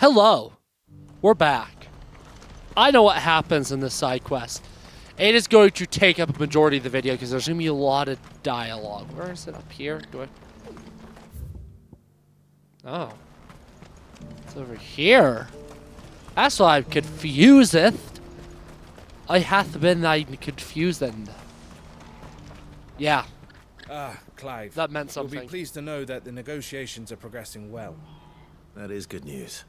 Hello. We're back. I know what happens in this side quest. It is going to take up a majority of the video because there's going to be a lot of dialogue. Where is it? Up here? Do I... Oh. It's over here. That's why I'm confused. I hath been confused. Yeah. Clive. That meant something. We'll be pleased to know that the negotiations are progressing well. That is good news.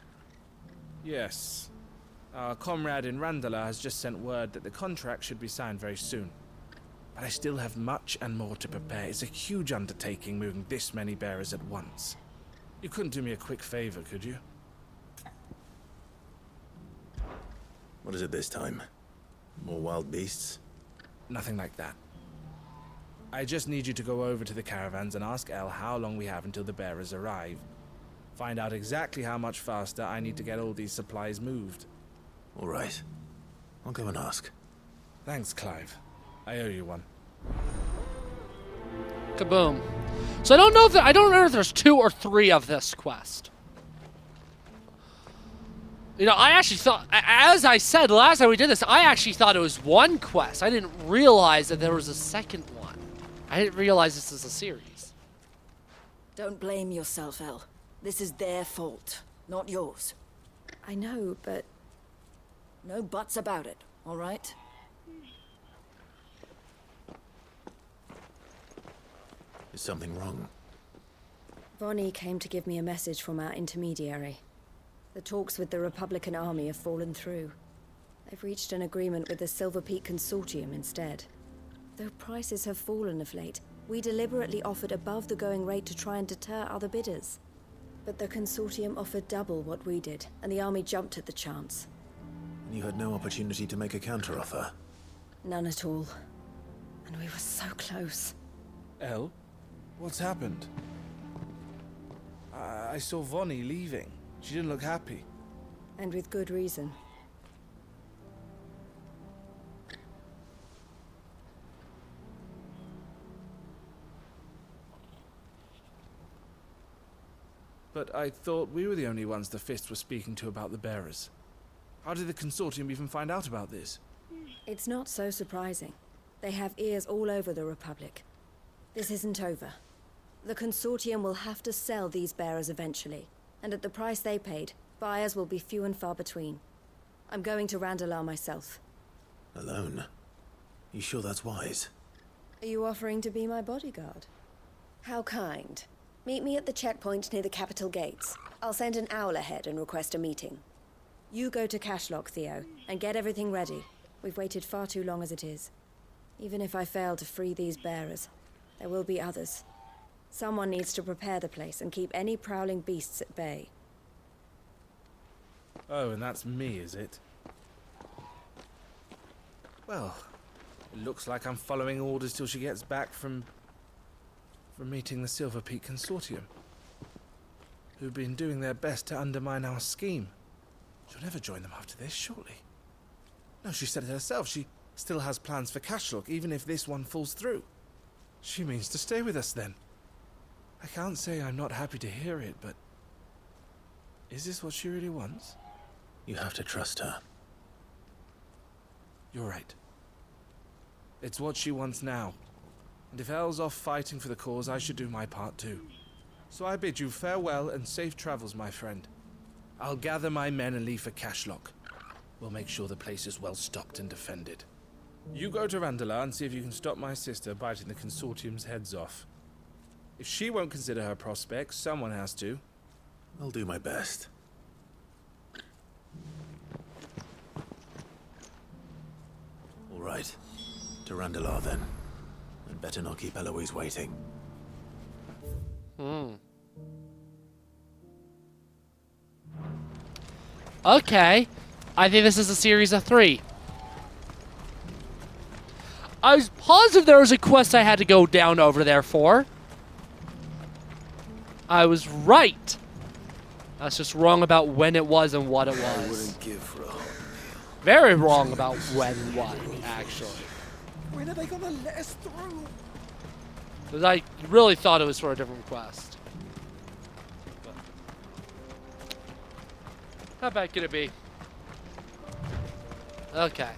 Yes. Our comrade in Randala has just sent word that the contract should be signed very soon. But I still have much and more to prepare. It's a huge undertaking moving this many bearers at once. You couldn't do me a quick favor, could you? What is it this time? More wild beasts? Nothing like that. I just need you to go over to the caravans and ask El how long we have until the bearers arrive. Find out exactly how much faster I need to get all these supplies moved. All right. I'll go and ask. Thanks, Clive. I owe you one. Kaboom. So I don't know if there's 2 or 3 of this quest. You know, I actually thought, as I said last time we did this, I actually thought it was 1 quest. I didn't realize that there was a second one. I didn't realize this is a series. Don't blame yourself, El. This is their fault, not yours. I know, but... no buts about it, all right? Is something wrong? Vonnie came to give me a message from our intermediary. The talks with the Republican Army have fallen through. They've reached an agreement with the Silver Peak Consortium instead. Though prices have fallen of late, we deliberately offered above the going rate to try and deter other bidders. But the Consortium offered double what we did, and the Army jumped at the chance. And you had no opportunity to make a counteroffer? None at all. And we were so close. El? What's happened? I saw Vonnie leaving. She didn't look happy. And with good reason. But I thought we were the only ones the Fist was speaking to about the bearers. How did the Consortium even find out about this? It's not so surprising. They have ears all over the Republic. This isn't over. The Consortium will have to sell these bearers eventually, and at the price they paid, buyers will be few and far between. I'm going to Randalar myself. Alone? You sure that's wise? Are you offering to be my bodyguard? How kind. Meet me at the checkpoint near the capital gates. I'll send an owl ahead and request a meeting. You go to Cashlock, Theo, and get everything ready. We've waited far too long as it is. Even if I fail to free these bearers, there will be others. Someone needs to prepare the place and keep any prowling beasts at bay. Oh, and that's me, is it? Well, it looks like I'm following orders till she gets back from meeting the Silver Peak Consortium, who've been doing their best to undermine our scheme. She'll never join them after this, surely. No, she said it herself. She still has plans for Cashlock, even if this one falls through. She means to stay with us, then. I can't say I'm not happy to hear it, but... is this what she really wants? You have to trust her. You're right. It's what she wants now. And if Elle's off fighting for the cause, I should do my part too. So I bid you farewell and safe travels, my friend. I'll gather my men and leave for Cashlock. We'll make sure the place is well stocked and defended. You go to Randalar and see if you can stop my sister biting the Consortium's heads off. If she won't consider her prospects, someone has to. I'll do my best. All right. To Randalar, then. I'd better not keep Eloise waiting. Okay. I think this is a series of 3. I was positive there was a quest I had to go down over there for. I was right. I was just wrong about when it was and what it was. I wouldn't give for a hot meal. Very wrong about when and what, actually. When are they gonna let us through? Because I really thought it was for a different quest. How bad could it be? Okay.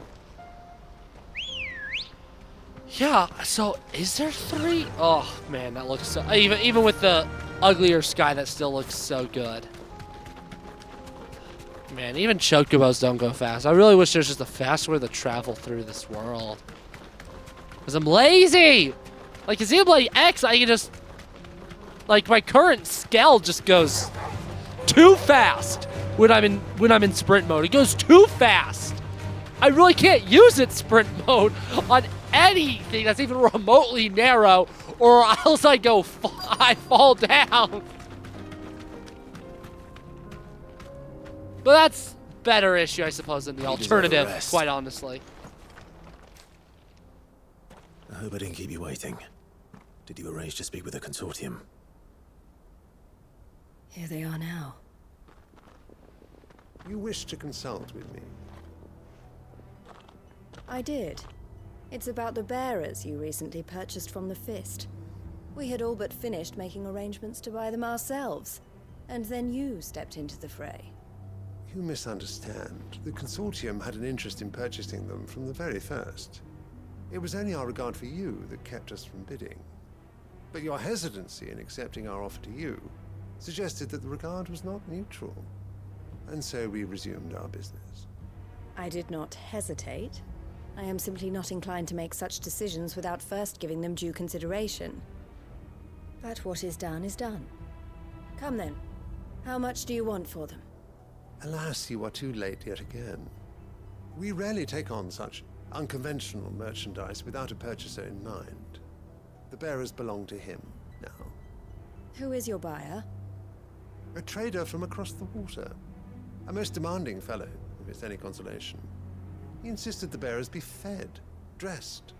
Yeah, so is there 3? Oh man, that looks so, even with the uglier sky, that still looks so good. Man, even chocobos don't go fast. I really wish there's just a fast way to travel through this world. Cause I'm lazy! Like, in Xenoblade X, I can just, like, my current scale just goes too fast when I'm in sprint mode. It goes too fast. I really can't use it sprint mode on anything that's even remotely narrow, or else I fall down. But that's better issue, I suppose, than the alternative, quite honestly. I hope I didn't keep you waiting. Did you arrange to speak with the consortium? Here they are now. You wish to consult with me? I did. It's about the bearers you recently purchased from the Fist. We had all but finished making arrangements to buy them ourselves, and then you stepped into the fray. You misunderstand. The consortium had an interest in purchasing them from the very first. It was only our regard for you that kept us from bidding. But your hesitancy in accepting our offer to you suggested that the regard was not mutual. And so we resumed our business. I did not hesitate. I am simply not inclined to make such decisions without first giving them due consideration. But what is done is done. Come then. How much do you want for them? Alas, you are too late yet again. We rarely take on such unconventional merchandise without a purchaser in mind. The bearers belong to him now. Who is your buyer? A trader from across the water. A most demanding fellow, if it's any consolation. He insisted the bearers be fed, dressed,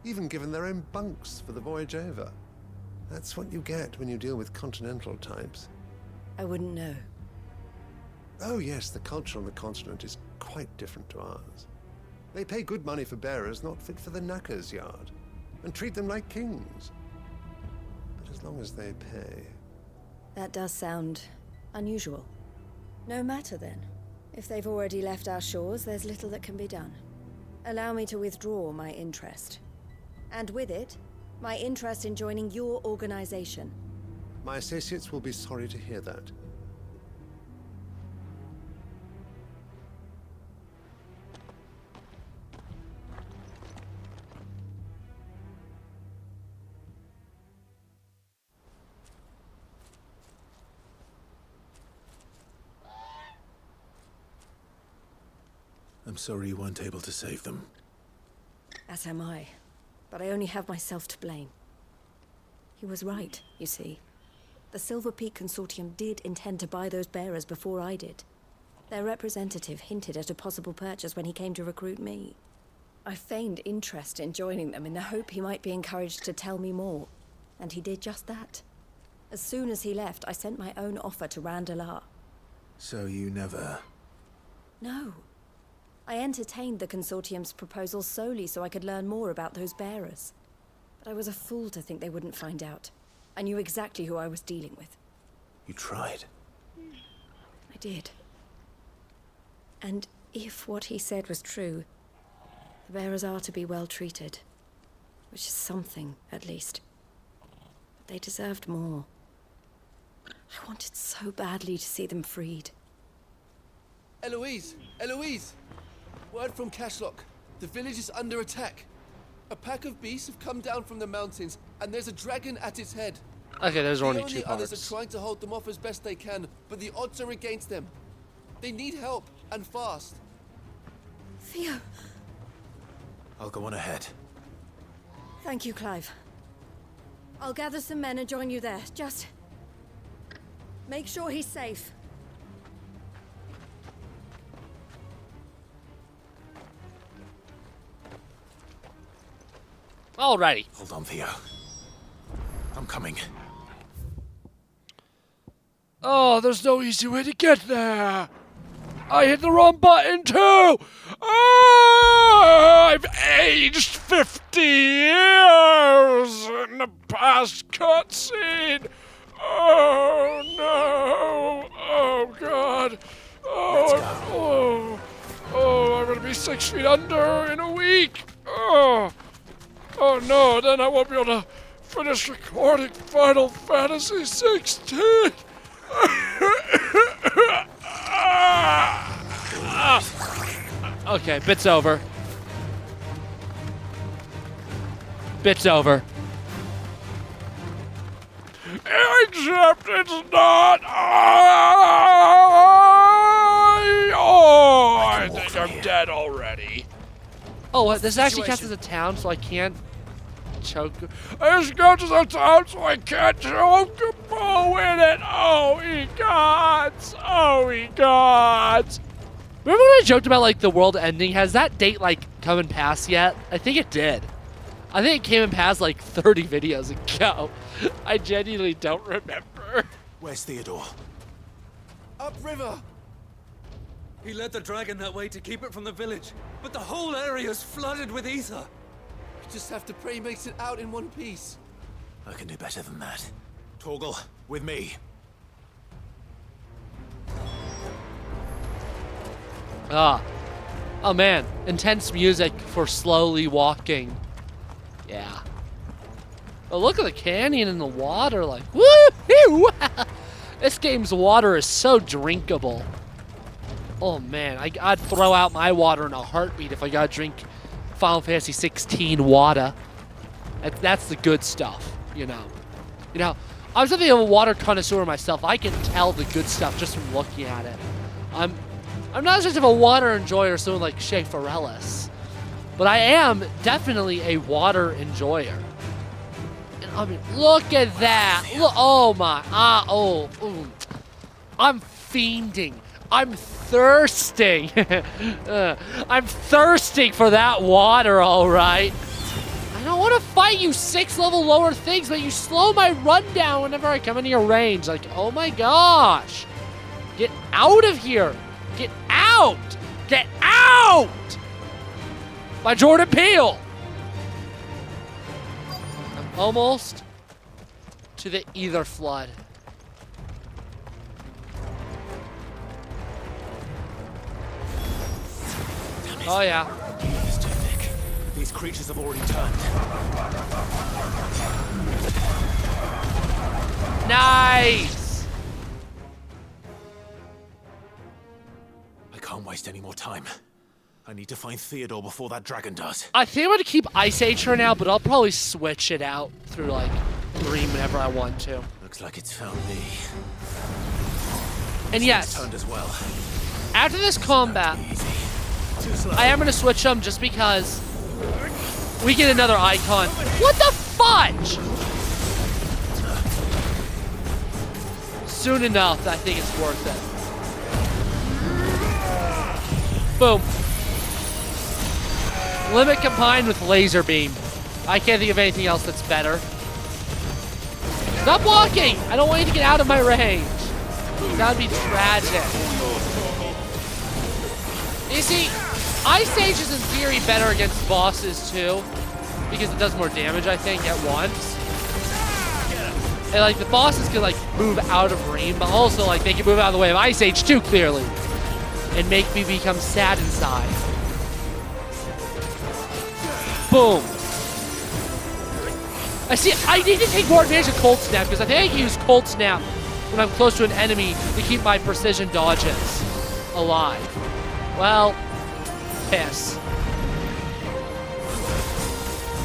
even given their own bunks for the voyage over. That's what you get when you deal with continental types. I wouldn't know. Oh yes, the culture on the continent is quite different to ours. They pay good money for bearers not fit for the knacker's yard, and treat them like kings. But as long as they pay... That does sound unusual. No matter then. If they've already left our shores, there's little that can be done. Allow me to withdraw my interest. And with it, my interest in joining your organization. My associates will be sorry to hear that. I'm sorry you weren't able to save them. As am I. But I only have myself to blame. He was right, you see. The Silver Peak Consortium did intend to buy those bearers before I did. Their representative hinted at a possible purchase when he came to recruit me. I feigned interest in joining them in the hope he might be encouraged to tell me more. And he did just that. As soon as he left, I sent my own offer to Randalar. So you never... No. I entertained the Consortium's proposal solely so I could learn more about those bearers. But I was a fool to think they wouldn't find out. I knew exactly who I was dealing with. You tried. I did. And if what he said was true, the bearers are to be well treated. Which is something, at least. But they deserved more. I wanted so badly to see them freed. Eloise! Eloise! Word from Cashlock. The village is under attack. A pack of beasts have come down from the mountains, and there's a dragon at its head. Okay, there's The only only 2 others parts. are trying to hold them off as best they can, but the odds are against them. They need help, and fast. Theo! I'll go on ahead. Thank you, Clive. I'll gather some men and join you there. Just... make sure he's safe. Alrighty. Hold on, Theo. I'm coming. Oh, there's no easy way to get there. I hit the wrong button too. Oh, I've aged 50 years in the past cutscene. Oh no. Oh God. Oh Oh, I'm gonna be 6 feet under in a week. Oh no, then I won't be able to finish recording Final Fantasy XVI. Okay, bit's over. Bit's over. Except it's not. I think I'm dead already. Oh, what? This actually counts as a town, so I can't choke. This counts as a town, so I can't choke a bow in it. Oh, ye gods. Oh, ye gods. Remember when I joked about, like, the world ending? Has that date, like, come and pass yet? I think it did. I think it came and passed, like, 30 videos ago. I genuinely don't remember. Where's Theodore? Upriver! He led the dragon that way to keep it from the village, but the whole area's flooded with ether. We just have to pray he makes it out in one piece. I can do better than that. Torgal, with me. Oh man, intense music for slowly walking. Yeah. Oh, look at the canyon and the water, like, woo-hoo! This game's water is so drinkable. Oh man, I'd throw out my water in a heartbeat if I gotta drink Final Fantasy XVI water. That's the good stuff, you know. You know, I'm something of a water connoisseur myself. I can tell the good stuff just from looking at it. I'm not as much of a water enjoyer, someone like Shea Forellis, but I am definitely a water enjoyer. And I mean, look at that! Look, oh my, I'm fiending. I'm thirsting. I'm thirsting for that water, all right. I don't want to fight you 6 level lower things, but you slow my run down whenever I come into your range. Like, oh my gosh. Get out of here. Get out! Get out! By Jordan Peele. I'm almost to the Ether Flood. Oh yeah. It's too thick. These creatures have already turned. Nice! I can't waste any more time. I need to find Theodore before that dragon does. I think I'm gonna keep Ice Age for now, but I'll probably switch it out through like Green whenever I want to. Looks like it's found me. And yes, Turned as well. after this combat, Easy. Too slow. I am gonna switch them just because we get another icon. What the fudge? Soon enough, I think it's worth it. Boom. Limit combined with laser beam. I can't think of anything else that's better. Stop blocking! I don't want you to get out of my range. That would be tragic. You see, Ice Age is in theory better against bosses too, because it does more damage, I think, at once. And like the bosses can like move out of range, but also like they can move out of the way of Ice Age too, clearly, and make me become sad inside. Boom. I see. I need to take more advantage of Cold Snap because I think I can use Cold Snap when I'm close to an enemy to keep my precision dodges alive. Well, piss.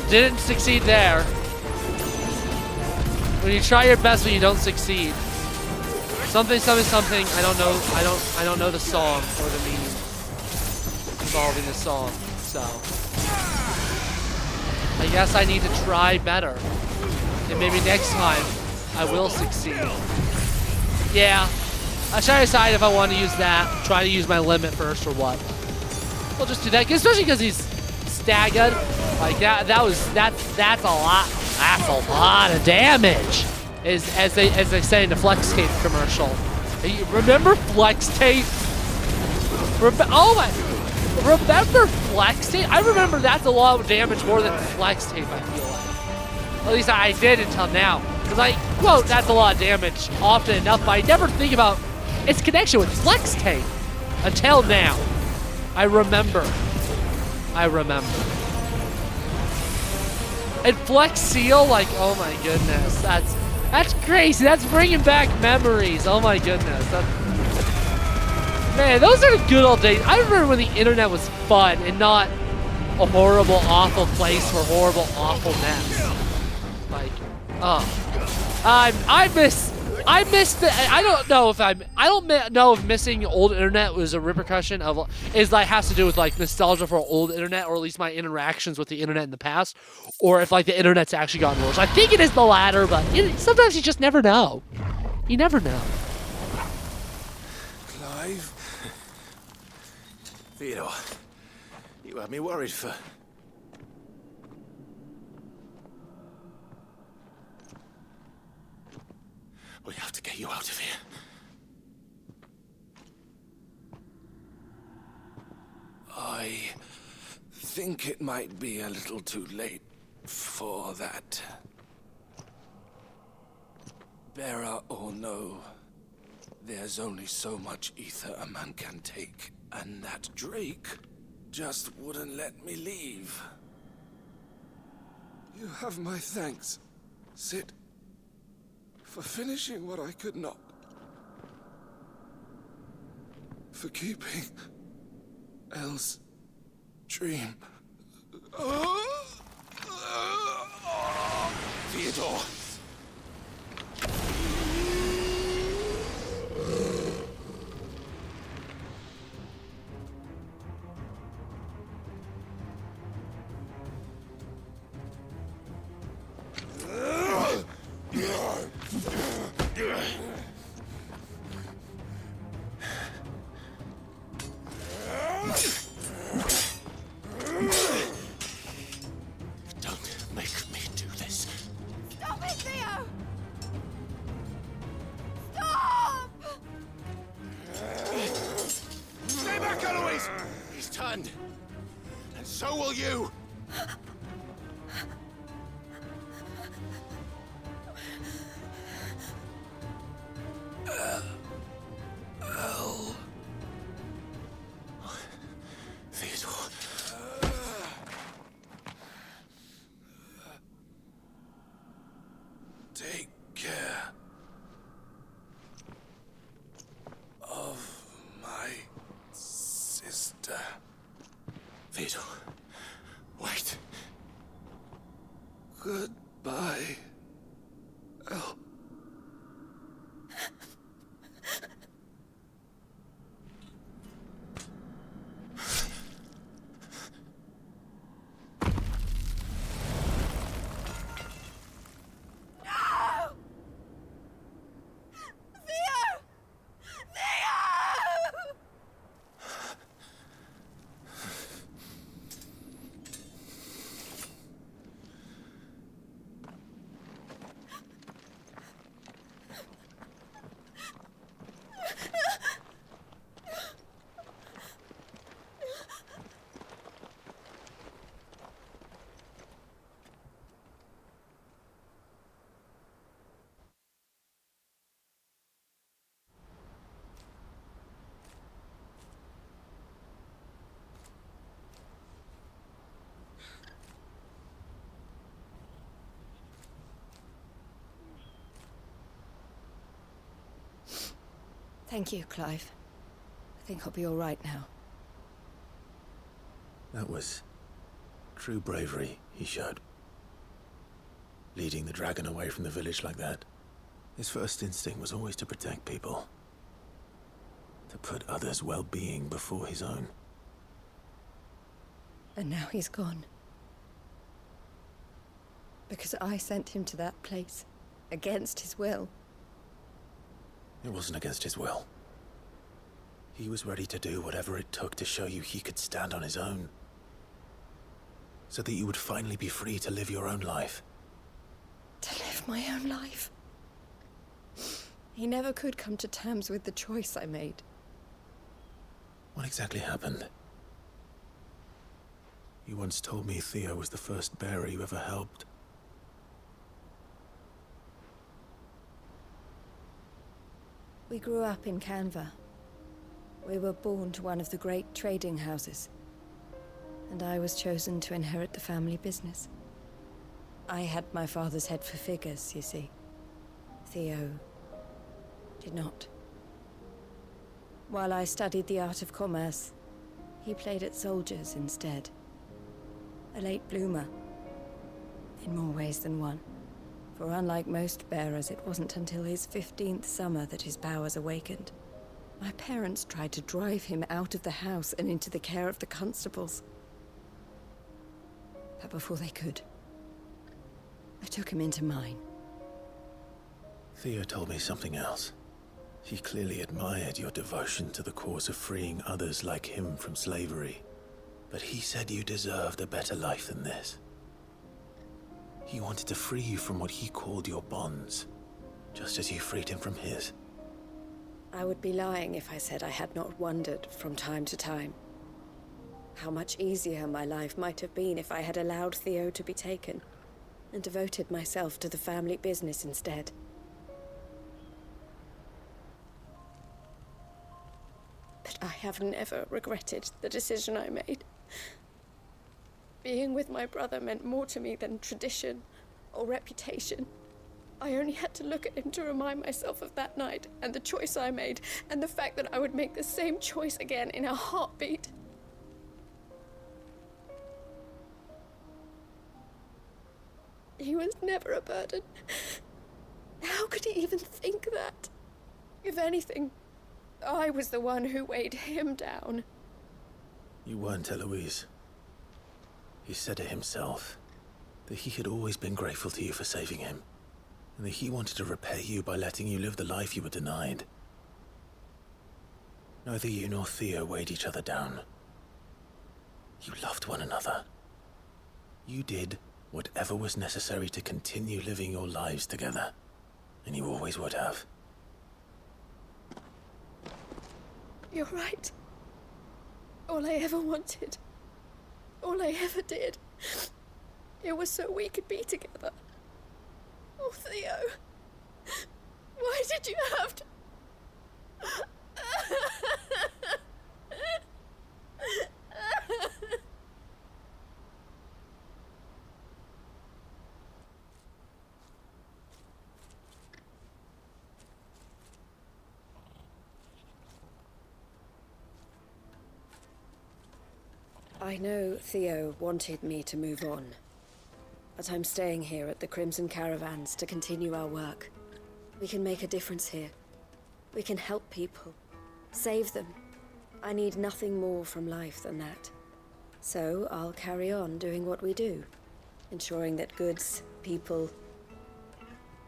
Didn't succeed there. When you try your best, but you don't succeed. Something, something, something. I don't know. I don't know the song or the meaning involving the song. So I guess I need to try better, and maybe next time I will succeed. Yeah, I try to decide if I want to use that. Try to use my limit first or what. We'll just do that, especially because he's staggered. Like that's a lot. That's a lot of damage. As they say in the Flex Tape commercial. Remember Flex Tape? Oh my! Remember Flex Tape? I remember that's a lot of damage more than Flex Tape. I feel like. At least I did until now. Because I quote that's a lot of damage often enough, but I never think about its connection with Flex Tape. Until now. I remember. And Flex Seal, like, oh my goodness. That's crazy. That's bringing back memories. Oh my goodness. Man, those are the good old days. I remember when the internet was fun and not a horrible, awful place for horrible, awful mess. Like, I miss the. I don't know if missing old internet was a repercussion of has to do with like nostalgia for old internet, or at least my interactions with the internet in the past, or if like the internet's actually gotten worse. I think it is the latter, but sometimes you just never know. You never know. Clive? Theodore, you had me worried for... We have to get you out of here. I think it might be a little too late for that. Bearer or no, there's only so much ether a man can take, and that Drake just wouldn't let me leave. You have my thanks, Sid, for finishing what I could not. For keeping Elle's dream. Theodore! Don't make me do this. Stop it, Theo! Stop! Stay back, Eloise! He's turned. And so will you! Theodore. Take care of my sister. Theodore. Wait. Goodbye, Elle. Thank you, Clive. I think I'll be all right now. That was true bravery he showed. Leading the dragon away from the village like that. His first instinct was always to protect people. To put others' well-being before his own. And now he's gone. Because I sent him to that place, against his will. It wasn't against his will. He was ready to do whatever it took to show you he could stand on his own. So that you would finally be free to live your own life. To live my own life? He never could come to terms with the choice I made. What exactly happened? You once told me Theo was the first bearer you ever helped. We grew up in Canva. We were born to one of the great trading houses, and I was chosen to inherit the family business. I had my father's head for figures, you see. Theo did not. While I studied the art of commerce, he played at soldiers instead. A late bloomer, in more ways than one. For unlike most bearers, it wasn't until his 15th summer that his powers awakened. My parents tried to drive him out of the house and into the care of the constables. But before they could, I took him into mine. Theo told me something else. He clearly admired your devotion to the cause of freeing others like him from slavery. But he said you deserved a better life than this. He wanted to free you from what he called your bonds, just as you freed him from his. I would be lying if I said I had not wondered from time to time how much easier my life might have been if I had allowed Theo to be taken and devoted myself to the family business instead. But I have never regretted the decision I made. Being with my brother meant more to me than tradition or reputation. I only had to look at him to remind myself of that night and the choice I made, and the fact that I would make the same choice again in a heartbeat. He was never a burden. How could he even think that? If anything, I was the one who weighed him down. You weren't, Eloise. He said it himself, that he had always been grateful to you for saving him, and that he wanted to repay you by letting you live the life you were denied. Neither you nor Theo weighed each other down. You loved one another. You did whatever was necessary to continue living your lives together, and you always would have. You're right. All I ever wanted, all I ever did, it was so we could be together. Oh, Theo, why did you have to... I know Theo wanted me to move on, but I'm staying here at the Crimson Caravans to continue our work. We can make a difference here. We can help people, save them. I need nothing more from life than that. So I'll carry on doing what we do, ensuring that goods, people,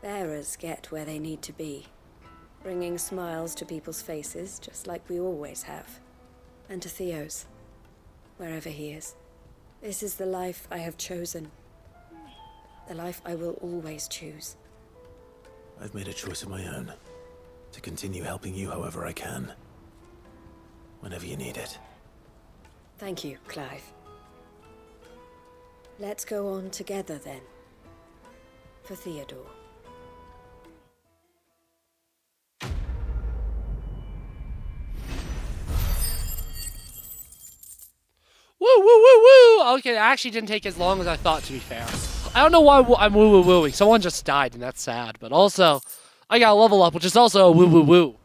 bearers get where they need to be, bringing smiles to people's faces just like we always have, and to Theo's, wherever he is. This is the life I have chosen. The life I will always choose. I've made a choice of my own, to continue helping you however I can, whenever you need it. Thank you, Clive. Let's go on together then, for Theodore. Woo, woo, woo, woo! Okay, that actually didn't take as long as I thought, to be fair. I don't know why I'm woo, woo, wooing. Someone just died, and that's sad. But also, I got a level up, which is also a woo, woo, woo.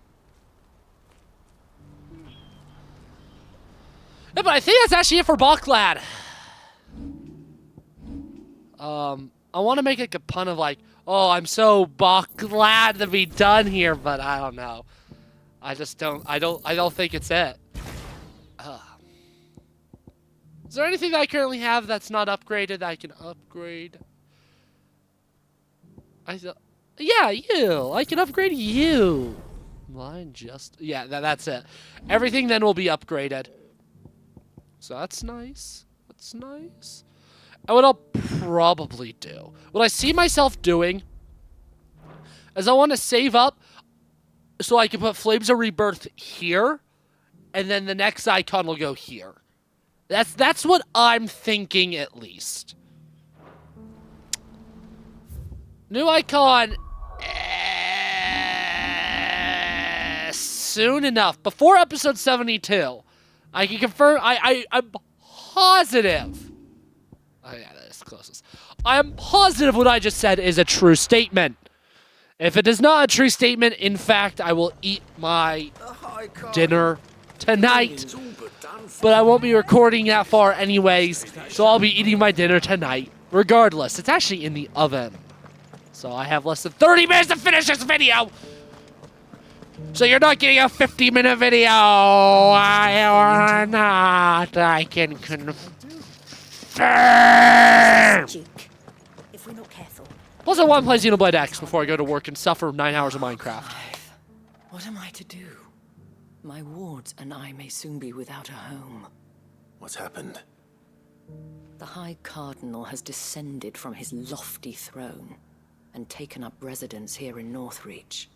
Yeah, but I think that's actually it for Bocklad. I want to make like a pun of like, oh, I'm so glad to be done here, but I don't know. I just don't. I don't think it's it. Is there anything that I currently have that's not upgraded that I can upgrade? Yeah, you. I can upgrade you. Mine just... Yeah, that's it. Everything then will be upgraded. So that's nice. That's nice. And what I'll probably do, what I see myself doing, is I want to save up so I can put Flames of Rebirth here, and then the next icon will go here. That's what I'm thinking, at least. New icon. soon enough, before episode 72, I can confirm, I'm positive. Oh yeah, that's closest. I'm positive what I just said is a true statement. If it is not a true statement, in fact, I will eat my dinner tonight. But I won't be recording that far anyways, so I'll be eating my dinner tonight. Regardless, it's actually in the oven. So I have less than 30 minutes to finish this video. So you're not getting a 50-minute video. I or not. I can confirm. If we're not careful. Plus, I want to play Xenoblade X before I go to work and suffer 9 hours of Minecraft. What am I to do? My wards and I may soon be without a home. What's happened? The High Cardinal has descended from his lofty throne and taken up residence here in Northreach.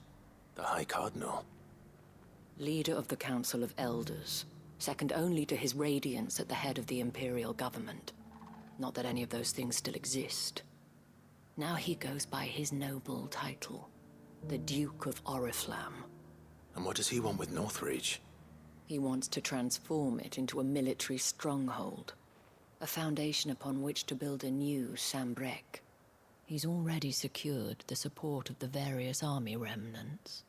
The High Cardinal? Leader of the Council of Elders, second only to his Radiance at the head of the Imperial government. Not that any of those things still exist. Now he goes by his noble title, the Duke of Oriflamme. And what does he want with Northreach? He wants to transform it into a military stronghold, a foundation upon which to build a new Sambrek. He's already secured the support of the various army remnants,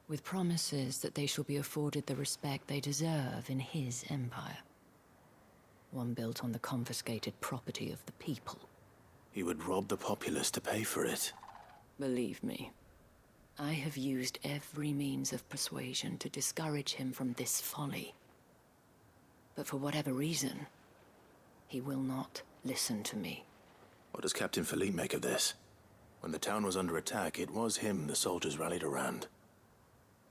with promises that they shall be afforded the respect they deserve in his empire. One built on the confiscated property of the people. He would rob the populace to pay for it. Believe me, I have used every means of persuasion to discourage him from this folly. But for whatever reason, he will not listen to me. What does Captain Philippe make of this? When the town was under attack, it was him the soldiers rallied around.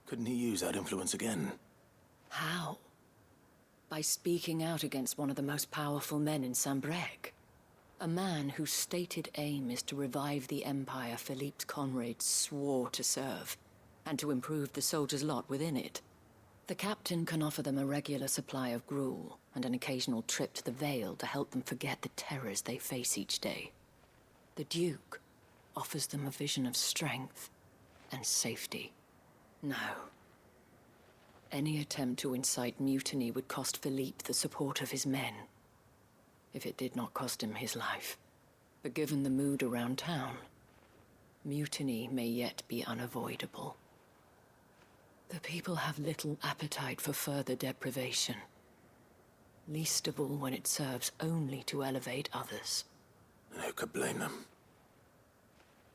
Couldn't he use that influence again? How? By speaking out against one of the most powerful men in Sambrek. A man whose stated aim is to revive the empire Philippe's comrades swore to serve, and to improve the soldiers' lot within it. The captain can offer them a regular supply of gruel, and an occasional trip to the Vale to help them forget the terrors they face each day. The Duke offers them a vision of strength and safety. No. Any attempt to incite mutiny would cost Philippe the support of his men, if it did not cost him his life. But given the mood around town, mutiny may yet be unavoidable. The people have little appetite for further deprivation, least of all when it serves only to elevate others. And who could blame them?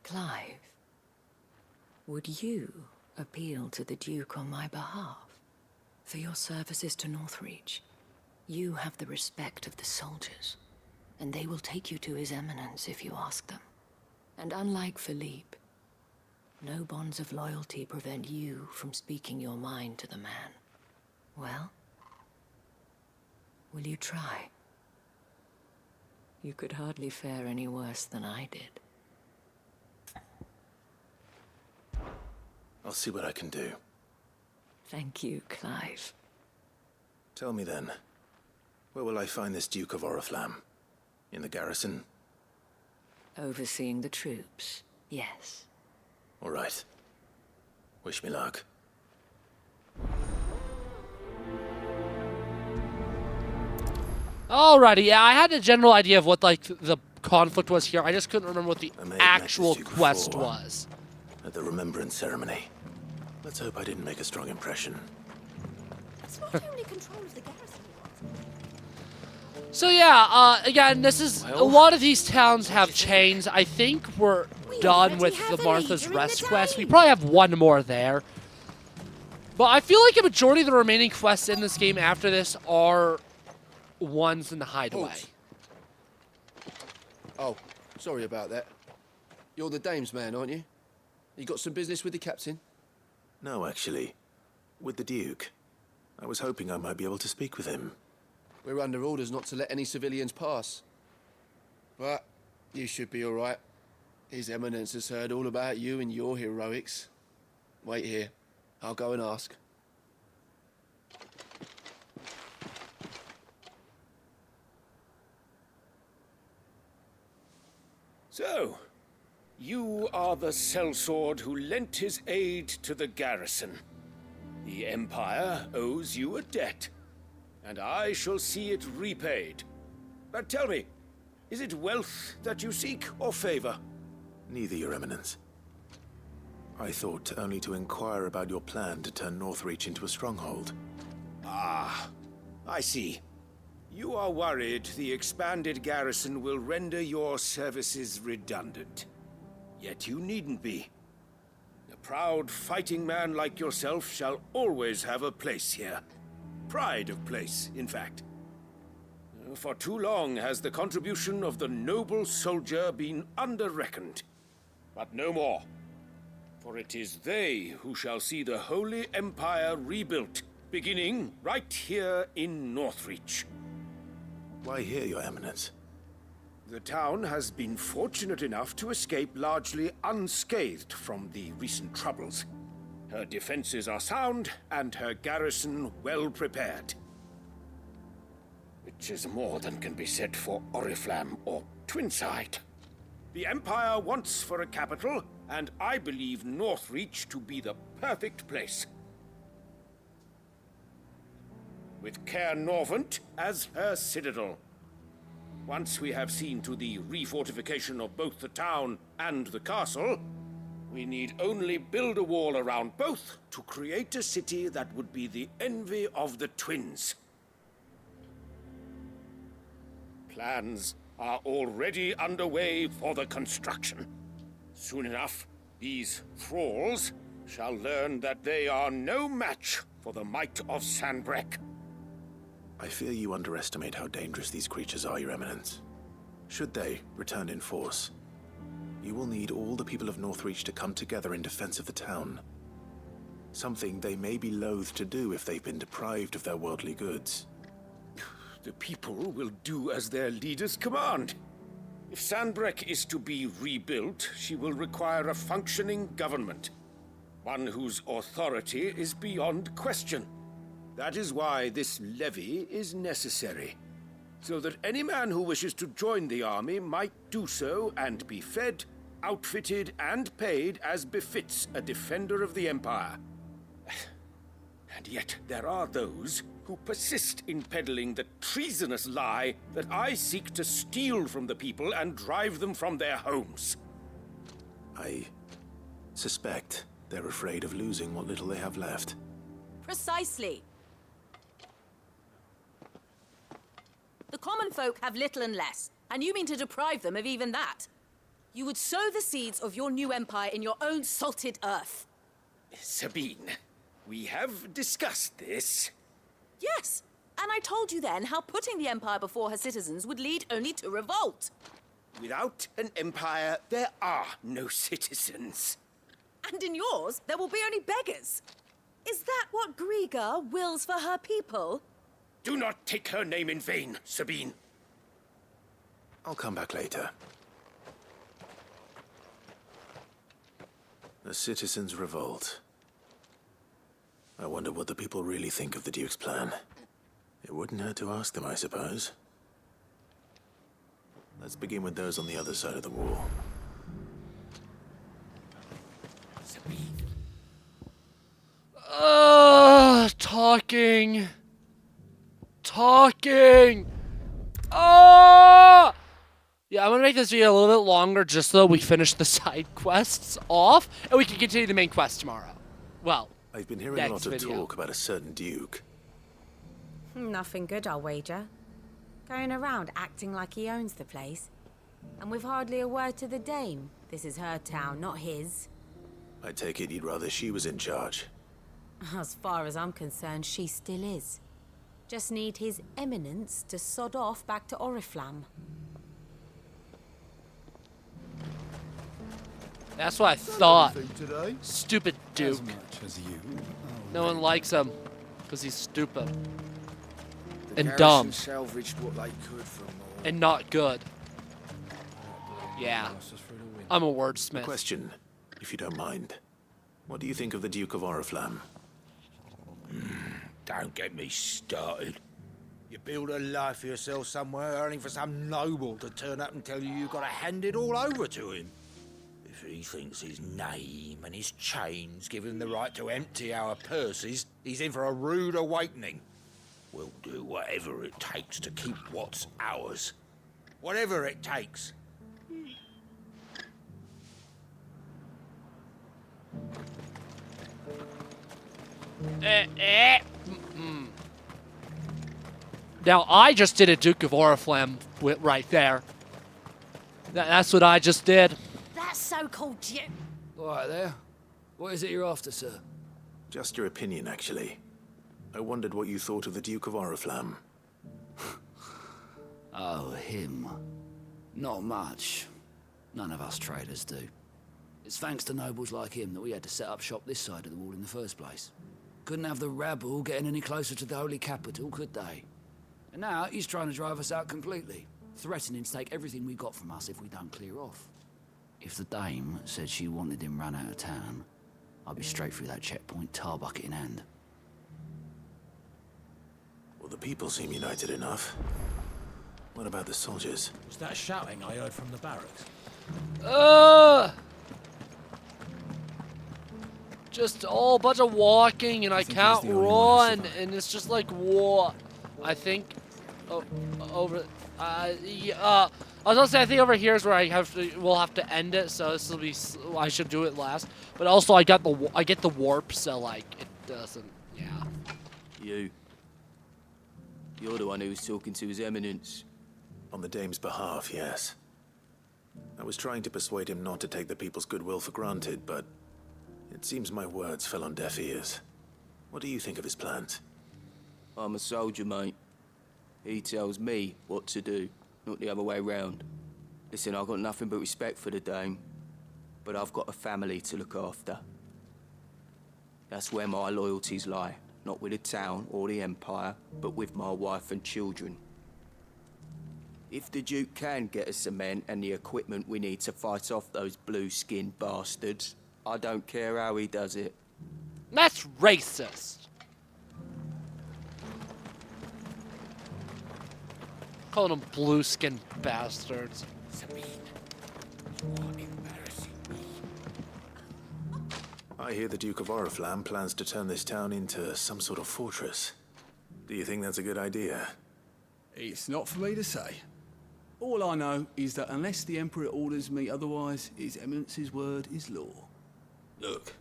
Clive, would you appeal to the Duke on my behalf? For your services to Northreach, you have the respect of the soldiers, and they will take you to His Eminence if you ask them. And unlike Philippe, no bonds of loyalty prevent you from speaking your mind to the man. Well, will you try? You could hardly fare any worse than I did. I'll see what I can do. Thank you, Clive. Tell me then, where will I find this Duke of Oriflamme? In the garrison? Overseeing the troops, yes. All right. Wish me luck. Alrighty, yeah, I had a general idea of what, like, the conflict was here. I just couldn't remember what the actual quest was. At the Remembrance Ceremony. Let's hope I didn't make a strong impression. It's not only control of the garrison. So yeah, again, this is a lot of these towns have chains. I think we're done with the Martha's Rest quest. We probably have one more there. But I feel like a majority of the remaining quests in this game after this are ones in the hideaway. Halt. Oh, sorry about that. You're the dame's man, aren't you? You got some business with the captain? No, actually. With the Duke. I was hoping I might be able to speak with him. We're under orders not to let any civilians pass. But you should be all right. His Eminence has heard all about you and your heroics. Wait here. I'll go and ask. So, you are the sellsword who lent his aid to the garrison. The Empire owes you a debt, and I shall see it repaid. But tell me, is it wealth that you seek, or favor? Neither, Your Eminence. I thought only to inquire about your plan to turn Northreach into a stronghold. Ah, I see. You are worried the expanded garrison will render your services redundant. Yet you needn't be. A proud fighting man like yourself shall always have a place here. Pride of place, in fact. For too long has the contribution of the noble soldier been under-reckoned. But no more. For it is they who shall see the Holy Empire rebuilt, beginning right here in Northreach. Why here, Your Eminence? The town has been fortunate enough to escape largely unscathed from the recent troubles. Her defenses are sound, and her garrison well prepared. Which is more than can be said for Oriflamme or Twinside. The Empire wants for a capital, and I believe Northreach to be the perfect place. With Caer Norvent as her citadel. Once we have seen to the refortification of both the town and the castle, we need only build a wall around both to create a city that would be the envy of the twins. Plans are already underway for the construction. Soon enough, these thralls shall learn that they are no match for the might of Sanbreque. I fear you underestimate how dangerous these creatures are, Your Eminence. Should they return in force, you will need all the people of Northreach to come together in defense of the town. Something they may be loath to do if they've been deprived of their worldly goods. The people will do as their leaders command. If Sanbreque is to be rebuilt, she will require a functioning government. One whose authority is beyond question. That is why this levy is necessary. So that any man who wishes to join the army might do so and be fed, outfitted, and paid as befits a defender of the Empire. And yet there are those who persist in peddling the treasonous lie that I seek to steal from the people and drive them from their homes. I suspect they're afraid of losing what little they have left. Precisely. The common folk have little and less, and you mean to deprive them of even that. You would sow the seeds of your new empire in your own salted earth. Sabine, we have discussed this. Yes, and I told you then how putting the empire before her citizens would lead only to revolt. Without an empire, there are no citizens. And in yours, there will be only beggars. Is that what Griga wills for her people? Do not take her name in vain, Sabine. I'll come back later. The citizens revolt. I wonder what the people really think of the Duke's plan. It wouldn't hurt to ask them, I suppose. Let's begin with those on the other side of the wall. Sabine. Talking. Ah! Yeah, I'm gonna make this video a little bit longer just so we finish the side quests off, and we can continue the main quest tomorrow. Well, I've been hearing a lot of talk about a certain Duke. Nothing good, I'll wager. Going around acting like he owns the place. And with hardly a word to the dame. This is her town, not his. I take it you'd rather she was in charge. As far as I'm concerned, she still is. Just need his eminence to sod off back to Oriflamme. That's what I thought. Today? Stupid Duke. As much as you. No one likes him because he's stupid The and garrison dumb salvaged what they could from all. and not good. Yeah, I'm a wordsmith. Question, if you don't mind. What do you think of the Duke of Oriflamme? Don't get me started. You build a life for yourself somewhere, earning for some noble to turn up and tell you you've got to hand it all over to him. If If he thinks his name and his chains give him the right to empty our purses, he's in for a rude awakening. We'll do whatever it takes to keep what's ours. Whatever it takes. Now, I just did a Duke of Oriflamme right there. That's what I just did. That so-called Duke. All right there. What is it you're after, sir? Just your opinion, actually. I wondered what you thought of the Duke of Oriflamme. Oh, him. Not much. None of us traders do. It's thanks to nobles like him that we had to set up shop this side of the wall in the first place. Couldn't have the rabble getting any closer to the holy capital, could they? And now he's trying to drive us out completely, threatening to take everything we got from us if we don't clear off. If the dame said she wanted him run out of town, I'd be straight through that checkpoint, tar bucket in hand. Well, the people seem united enough. What about the soldiers? Was that shouting I heard from the barracks? Just a whole bunch of walking, and I can't run, and it's just like what? I think over. Yeah, I was gonna say I think over here is where we'll have to end it. So this will be. I should do it last. But also I get the warp, so like it doesn't. Yeah. You're the one who was talking to His Eminence. On the dame's behalf, yes. I was trying to persuade him not to take the people's goodwill for granted, but it seems my words fell on deaf ears. What do you think of his plans? I'm a soldier, mate. He tells me what to do, not the other way round. Listen, I've got nothing but respect for the dame, but I've got a family to look after. That's where my loyalties lie. Not with the town or the Empire, but with my wife and children. If the Duke can get us cement and the equipment we need to fight off those blue-skinned bastards, I don't care how he does it. That's racist. Calling them blue-skinned bastards. I hear the Duke of Oriflamme plans to turn this town into some sort of fortress. Do you think that's a good idea? It's not for me to say. All I know is that unless the Emperor orders me otherwise, His Eminence's word is law. Look,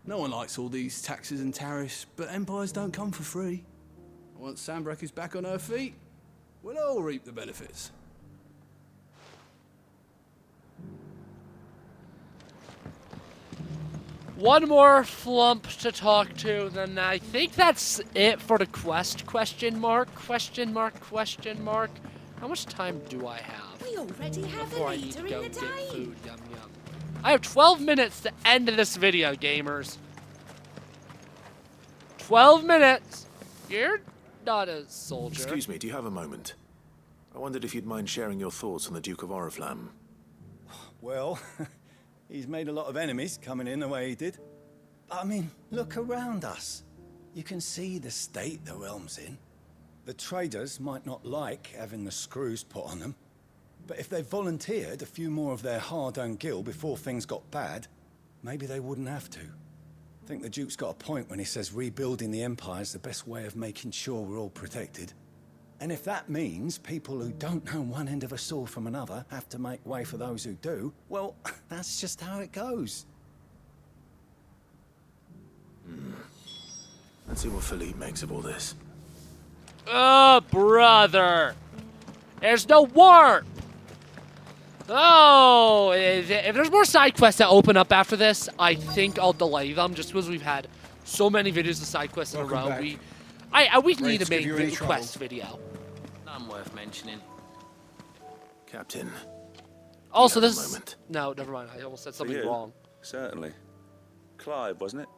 no one likes all these taxes and tariffs, but empires don't come for free. Once Sanbreque is back on her feet, we'll all reap the benefits. One more flump to talk to, then I think that's it for the quest. Question mark? How much time do I have? We already have before a I need to leader go in the get day. food. Yum yum. I have 12 minutes to end this video, gamers. 12 minutes. You're not a soldier. Excuse me, do you have a moment? I wondered if you'd mind sharing your thoughts on the Duke of Oriflamme. Well, he's made a lot of enemies coming in the way he did. I mean, look around us. You can see the state the realm's in. The traders might not like having the screws put on them, but if they volunteered a few more of their hard-earned gil before things got bad, maybe they wouldn't have to. I think the Duke's got a point when he says rebuilding the Empire's the best way of making sure we're all protected. And if that means people who don't know one end of a sword from another have to make way for those who do, well, that's just how it goes. Let's see what Philippe makes of all this. Oh, brother. There's no warp. Oh, if there's more side quests that open up after this, I think I'll delay them just because we've had so many videos of side quests in a row. Back. We need to make a quest video. None worth mentioning. Captain. Also, this is... No, never mind. I almost said something For you, wrong. Certainly. Clive, wasn't it?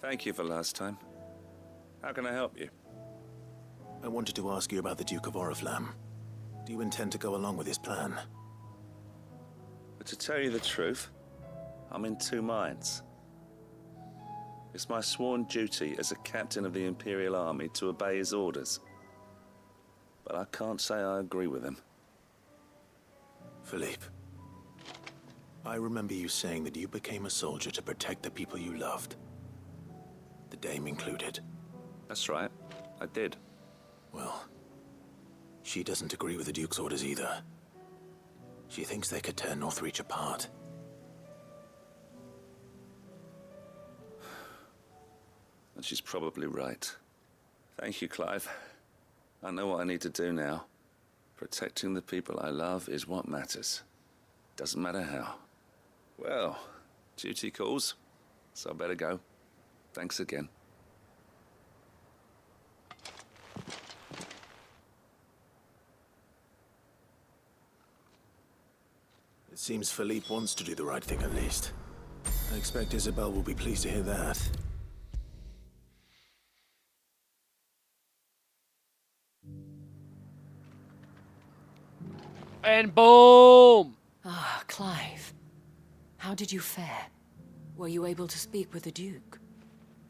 Thank you for last time. How can I help you? I wanted to ask you about the Duke of Oriflamme. Do you intend to go along with his plan? But to tell you the truth, I'm in two minds. It's my sworn duty as a captain of the Imperial Army to obey his orders. But I can't say I agree with him. Philippe, I remember you saying that you became a soldier to protect the people you loved. The Dame included. That's right. I did. Well, she doesn't agree with the Duke's orders either. She thinks they could tear Northreach apart. And she's probably right. Thank you, Clive. I know what I need to do now. Protecting the people I love is what matters. Doesn't matter how. Well, duty calls, so I better go. Thanks again. It seems Philippe wants to do the right thing at least. I expect Isabel will be pleased to hear that. And boom! Ah, Clive. How did you fare? Were you able to speak with the Duke?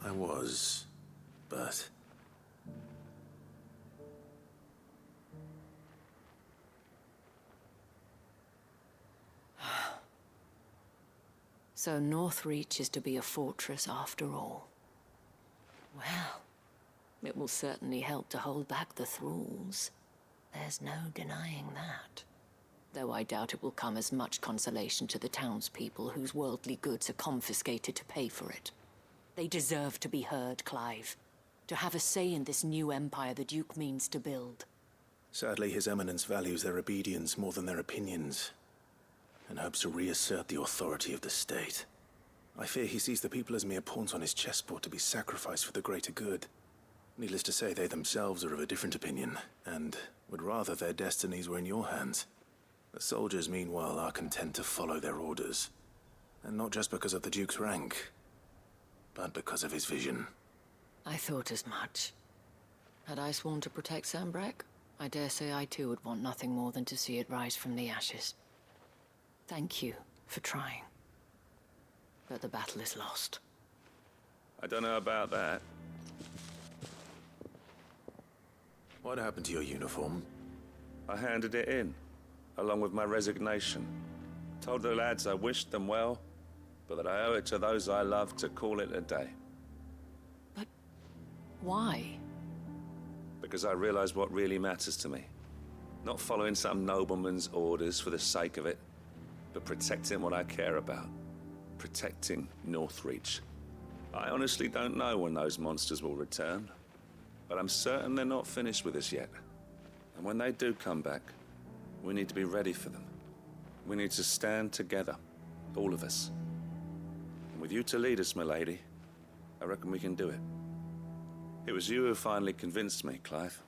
I was, but... So Northreach is to be a fortress after all. Well, it will certainly help to hold back the thralls. There's no denying that. Though I doubt it will come as much consolation to the townspeople whose worldly goods are confiscated to pay for it. They deserve to be heard, Clive. To have a say in this new empire the Duke means to build. Sadly, His Eminence values their obedience more than their opinions, and hopes to reassert the authority of the state. I fear he sees the people as mere pawns on his chessboard to be sacrificed for the greater good. Needless to say, they themselves are of a different opinion, and would rather their destinies were in your hands. The soldiers, meanwhile, are content to follow their orders. And not just because of the Duke's rank, but because of his vision. I thought as much. Had I sworn to protect Sanbreque, I dare say I too would want nothing more than to see it rise from the ashes. Thank you for trying. But the battle is lost. I don't know about that. What happened to your uniform? I handed it in, along with my resignation. Told the lads I wished them well, but that I owe it to those I love to call it a day. Why? Because I realize what really matters to me. Not following some nobleman's orders for the sake of it, but protecting what I care about. Protecting Northreach. I honestly don't know when those monsters will return, but I'm certain they're not finished with us yet. And when they do come back, we need to be ready for them. We need to stand together, all of us. And with you to lead us, milady, I reckon we can do it. It was you who finally convinced me, Clive.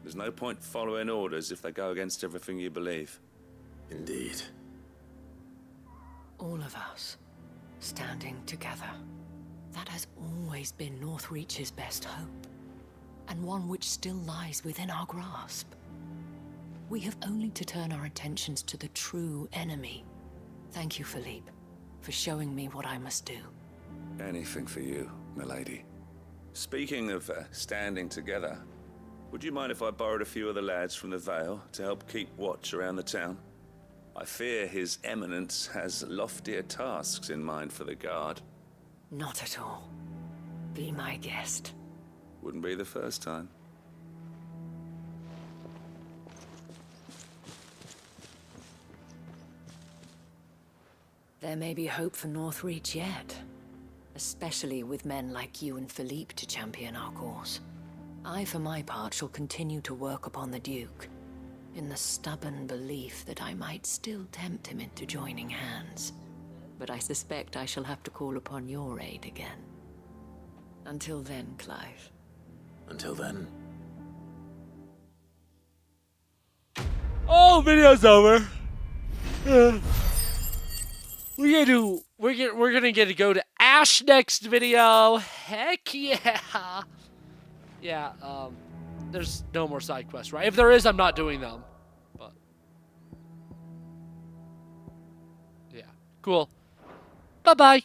There's no point following orders if they go against everything you believe. Indeed. All of us, standing together. That has always been Northreach's best hope, and one which still lies within our grasp. We have only to turn our attentions to the true enemy. Thank you, Philippe, for showing me what I must do. Anything for you, milady. Speaking of standing together, would you mind if I borrowed a few of the lads from the Vale to help keep watch around the town? I fear His Eminence has loftier tasks in mind for the guard. Not at all. Be my guest. Wouldn't be the first time. There may be hope for Northreach yet. Especially with men like you and Philippe to champion our cause. I, for my part, shall continue to work upon the Duke, in the stubborn belief that I might still tempt him into joining hands. But I suspect I shall have to call upon your aid again. Until then, Clive. Until then. Oh, video's over. We're gonna get to go to Ash next video. Heck yeah. Yeah, there's no more side quests, right? If there is, I'm not doing them. But yeah. Cool. Bye-bye.